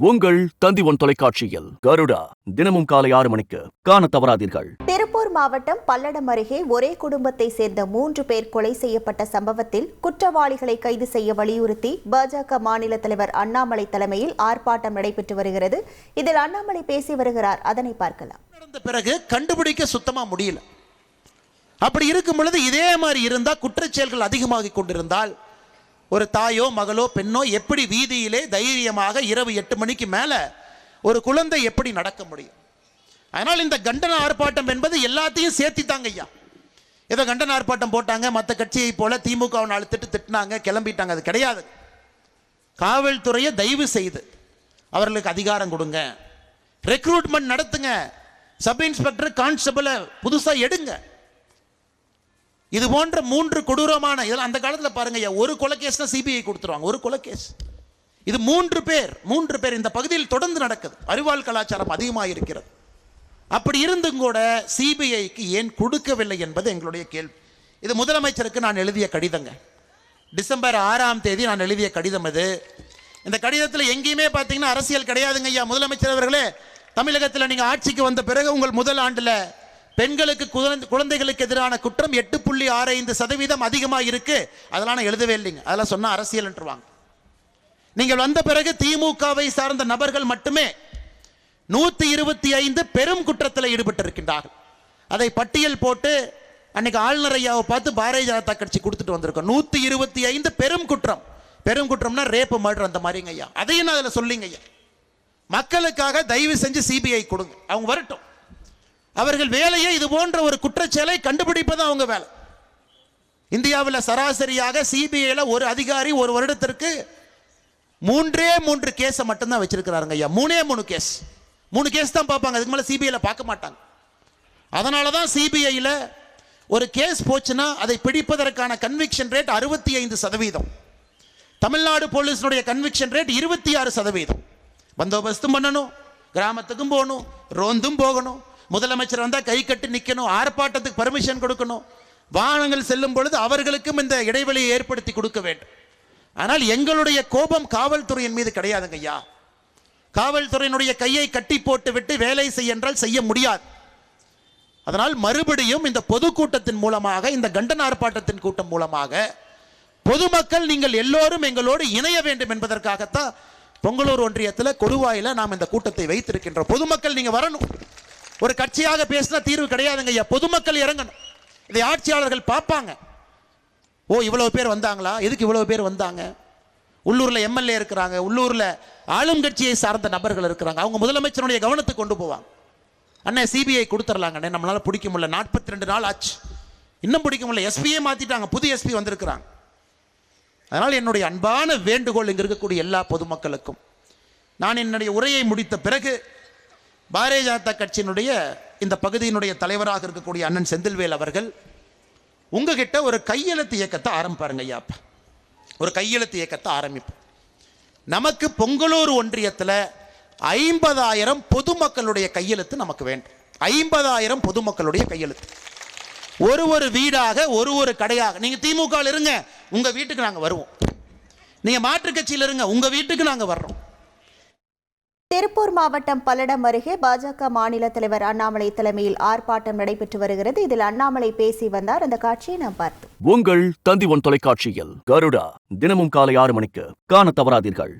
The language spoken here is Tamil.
உங்கள் தந்தி ஒன் தொலைக்காட்சியில் கருடா தினமும் காலை 6 மணிக்கு காண தவறாதீர்கள். திருப்பூர் மாவட்டம் பல்லடம் அருகே ஒரே குடும்பத்தை சேர்ந்த 3 பேர் கொலை செய்யப்பட்ட சம்பவத்தில் குற்றவாளிகளை கைது செய்ய வலியுறுத்தி பாஜக மாநில தலைவர் அண்ணாமலை தலைமையில் ஆர்ப்பாட்டம் நடைபெற்று வருகிறது. இதில் அண்ணாமலை பேசி வருகிறார். அதனை பார்க்கலாம். நடந்த பிறகு கண்டுபிடிக்க சுத்தமா முடியல. அப்படி இருக்கும் பொழுது இதே மாதிரி இருந்தா குற்றச்செயல்கள் அதிகமாகிக் கொண்டிருந்தால் ஒரு தாயோ மகளோ பெண்ணோ எப்படி வீதியிலே தைரியமாக இரவு 8 மணிக்கு மேல ஒரு குழந்தை எப்படி நடக்க முடியும்? அதனால் இந்த கண்டன ஆர்ப்பாட்டம் என்பது எல்லாத்தையும் சேர்த்தித்தாங்க ஐயா. ஏதோ கண்டன ஆர்ப்பாட்டம் போட்டாங்க, மற்ற கட்சியை போல திமுக திட்டினாங்க, கிளம்பிட்டாங்க. அது கிடையாது. காவல்துறையை தயவு செய்து அவர்களுக்கு அதிகாரம் கொடுங்க, ரெக்ரூட்மெண்ட் நடத்துங்க, சப் இன்ஸ்பெக்டர் கான்ஸ்டபிளை புதுசா எடுங்க. இது போன்ற 3 கொடூரமான அந்த காலத்தில் பாருங்க ஐயா, ஒரு கொலை கேஸ் தான் சிபிஐ கொடுத்துருவாங்க. ஒரு கொலை கேஸ். இது 3 பேர் இந்த பகுதியில் தொடர்ந்து நடக்குது. அறிவால் கலாச்சாரம் அதிகமாக இருக்கிறது. அப்படி இருந்தும் கூட சிபிஐக்கு ஏன் கொடுக்கவில்லை என்பது எங்களுடைய கேள்வி. இது முதலமைச்சருக்கு நான் எழுதிய கடிதங்க. டிசம்பர் 6ஆம் தேதி நான் எழுதிய கடிதம் இது. இந்த கடிதத்தில் எங்கேயுமே பார்த்தீங்கன்னா அரசியல் கிடையாதுங்க ஐயா. முதலமைச்சர் அவர்களே, தமிழகத்தில் நீங்கள் ஆட்சிக்கு வந்த பிறகு உங்கள் முதல் ஆண்டில் பெண்களுக்கு குழந்தைகளுக்கு எதிரான குற்றம் 8.65% அதிகமாக இருக்கு. அதெல்லாம் நான் எழுதவே இல்லைங்க. அதெல்லாம் சொன்னா அரசியல் என்றுவாங்க. நீங்கள் வந்த பிறகு திமுகவை சார்ந்த நபர்கள் மட்டுமே 125 பெரும் குற்றத்தில் ஈடுபட்டிருக்கின்றார்கள். அதை பட்டியல் போட்டு அன்னைக்கு ஆளுநர் ஐயாவை பார்த்து பாரதிய ஜனதா கட்சி கொடுத்துட்டு வந்திருக்கோம். 125 பெரும் குற்றம். பெரும் குற்றம்னா ரேப்பு, மர்டர் அந்த மாதிரிங்க ஐயா. அதையும் நான் அதில் சொல்லிங்க ஐயா. மக்களுக்காக தயவு செஞ்சு சிபிஐ கொடுங்க. அவங்க வரட்டும். அவர்கள் வேலையை இது போன்ற ஒரு குற்றச்செயலை கண்டுபிடிப்பது அவங்க வேலை. இந்தியாவில் சராசரியாக சிபிஐல ஒரு அதிகாரி ஒரு வருடத்திற்கு 3 கேஸை மட்டும்தான் வச்சிருக்கிறாருங்க ஐயா. 3 கேஸ். 3 கேஸ் தான் பார்ப்பாங்க. அதுக்கு மேலே சிபிஐல பார்க்க மாட்டாங்க. அதனால தான் சிபிஐல ஒரு கேஸ் போச்சுன்னா அதை பிடிப்பதற்கான கன்விக்ஷன் ரேட் 65%. தமிழ்நாடு போலீஸினுடைய கன்விக்ஷன் ரேட் 26%. பந்தோபஸ்தும் பண்ணணும், கிராமத்துக்கும் போகணும், ரோந்தும் போகணும், முதலமைச்சர் வந்தால் கை கட்டி நிற்கணும், ஆர்ப்பாட்டத்துக்கு பர்மிஷன் கொடுக்கணும், வாகனங்கள் செல்லும் பொழுது அவர்களுக்கும் இந்த இடைவெளியை ஏற்படுத்தி கொடுக்க வேண்டும். ஆனால் எங்களுடைய கோபம் காவல்துறையின் மீது கிடையாதுங்க ஐயா. காவல்துறையினுடைய கையை கட்டி போட்டு விட்டு வேலை செய்ய என்றால் செய்ய முடியாது. அதனால் மறுபடியும் இந்த பொதுக்கூட்டத்தின் மூலமாக, இந்த கண்டன ஆர்ப்பாட்டத்தின் கூட்டம் மூலமாக பொதுமக்கள் நீங்கள் எல்லோரும் எங்களோடு இணைய வேண்டும் என்பதற்காகத்தான் பொங்கலூர் ஒன்றியத்தில் கொடுவாயில நாம் இந்த கூட்டத்தை வைத்திருக்கின்றோம். பொதுமக்கள் நீங்க வரணும். ஒரு கட்சியாக பேசினா தீர்வு கிடையாதுங்க ஐயா. பொதுமக்கள் இறங்கணும். இதை ஆட்சியாளர்கள் பார்ப்பாங்க. ஓ, இவ்வளவு பேர் வந்தாங்களா, எதுக்கு இவ்வளவு பேர் வந்தாங்க? உள்ளூர்ல எம்எல்ஏ இருக்கிறாங்க, உள்ளூர்ல ஆளும் கட்சியை சார்ந்த நபர்கள் இருக்கிறாங்க. அவங்க முதலமைச்சருடைய கவனத்துக்கு கொண்டு போவாங்க. அண்ணே சிபிஐ கொடுத்துடலாங்க, நம்மளால பிடிக்க முடியல, 42 நாள் ஆச்சு, இன்னும் பிடிக்க முடியல. எஸ்பியே மாத்திட்டாங்க, புது எஸ்பி வந்திருக்கிறாங்க. அதனால் என்னுடைய அன்பான வேண்டுகோள் இங்க இருக்கக்கூடிய எல்லா பொதுமக்களுக்கும், நான் என்னுடைய உரையை முடித்த பிறகு பாரதிய ஜனதா கட்சியினுடைய இந்த பகுதியினுடைய தலைவராக இருக்கக்கூடிய அண்ணன் செந்தில்வேல் அவர்கள் உங்ககிட்ட ஒரு கையெழுத்து இயக்கத்தை ஆரம்பிப்பாருங்க ஐயா. ஒரு கையெழுத்து இயக்கத்தை ஆரம்பிப்போம். நமக்கு பொங்கலூர் ஒன்றியத்தில் 50,000 பொதுமக்களுடைய கையெழுத்து நமக்கு வேண்டும். 50,000 பொதுமக்களுடைய கையெழுத்து. ஒரு வீடாக, ஒரு கடையாக. நீங்க திமுக இருங்க, உங்க வீட்டுக்கு நாங்க வருவோம். நீங்க மாற்றுக் கட்சியில் இருங்க, உங்க வீட்டுக்கு நாங்க வர்றோம். திருப்பூர் மாவட்டம் பல்லடம் அருகே பாஜக மாநில தலைவர் அண்ணாமலை தலைமையில் ஆர்ப்பாட்டம் நடைபெற்று வருகிறது. இதில் அண்ணாமலை பேசி வந்தார். அந்த காட்சியை நாம் பார்த்தோம். உங்கள் தந்தி ஒன் தொலைக்காட்சியில் கருடா தினமும் காலை 6 மணிக்கு காண தவறாதீர்கள்.